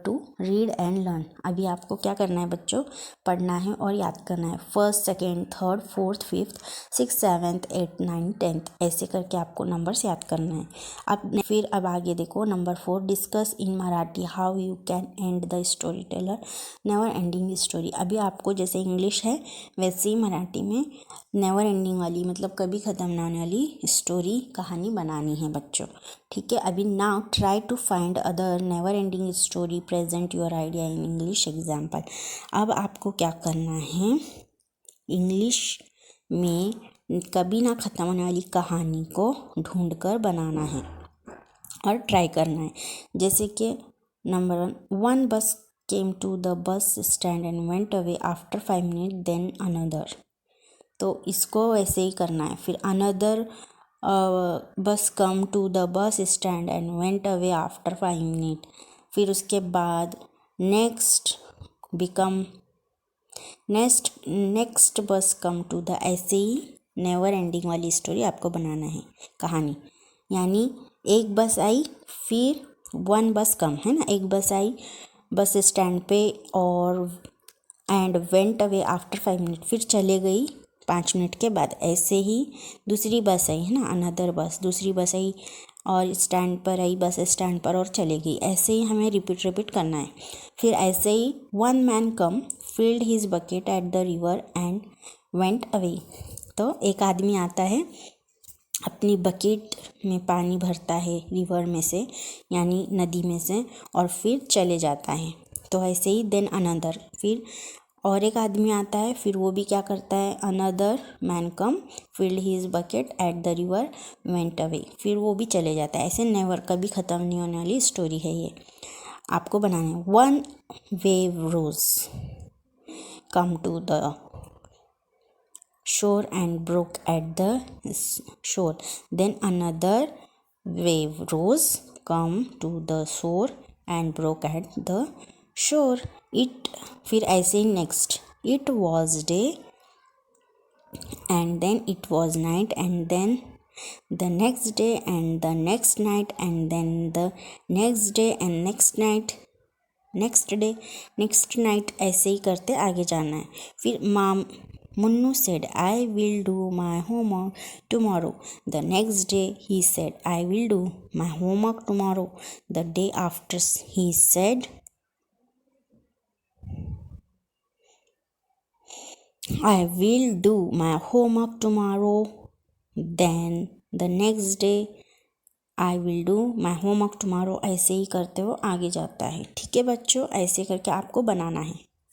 To read and learn. अभी आपको क्या करना है बच्चों, पढ़ना है और याद करना है। First, second, third, fourth, fifth, six, seventh, eight, nine, tenth, ऐसे करके आपको नंबर्स याद करना है। अब आगे देखो number 4, discuss in Marathi how you can and the story teller never ending story. अभी आपको जैसे इंग्लिश है वैसे ही मराठी में नेवर एंडिंग वाली, मतलब कभी ख़त्म ना होने वाली स्टोरी, कहानी बनानी है बच्चों। ठीक है, अभी now try to find other never ending story, present your idea in English example. अब आपको क्या करना है, इंग्लिश में कभी ना ख़त्म होने वाली कहानी को ढूंढकर बनाना है और ट्राई करना है। जैसे कि number 1 bus came to the bus stand and went away after 5 minute then another. तो इसको वैसे ही करना है। फिर another bus come to the bus stand and went away after 5 minute. फिर उसके बाद next bus come to the, ऐसे ही नेवर एंडिंग वाली स्टोरी आपको बनाना है कहानी। यानी एक बस आई, फिर 1 बस कम, है ना, एक बस आई बस स्टैंड पे और and went away after 5 minute, फिर चले गई 5 मिनट के बाद। ऐसे ही दूसरी बस आई, है ना, अनदर बस, दूसरी बस आई और स्टैंड पर आई, बस स्टैंड पर और चले गई। ऐसे ही हमें रिपीट करना है। फिर ऐसे ही 1 man come field his bucket at the river and went away. तो एक आदमी आता है, अपनी बकेट में पानी भरता है रिवर में से, यानी नदी में से, और फिर चले जाता है। तो ऐसे ही देन अनदर, फिर और एक आदमी आता है, फिर वो भी क्या करता है, another man come field his bucket at the river went away, फिर वो भी चले जाता है। ऐसे नेवर, कभी ख़त्म नहीं होने वाली स्टोरी है ये, आपको बनाना है। 1 wave rose come to the shore and broke at the shore, then another wave rose come to the shore and broke at the shore. It, फिर ऐसे ही next, it was day and then it was night and then the next day and the next night and then the next day and next night, next day, next night, ऐसे ही करते आगे जाना है। फिर Munnu said I will do my homework tomorrow. The next day he said I will do my homework tomorrow. The day after he said I will do my homework tomorrow. Then the next day I will do my homework tomorrow. ऐसे ही करते हो आगे जाता है। ठीक है बच्चों, ऐसे करके आपको बनाना है।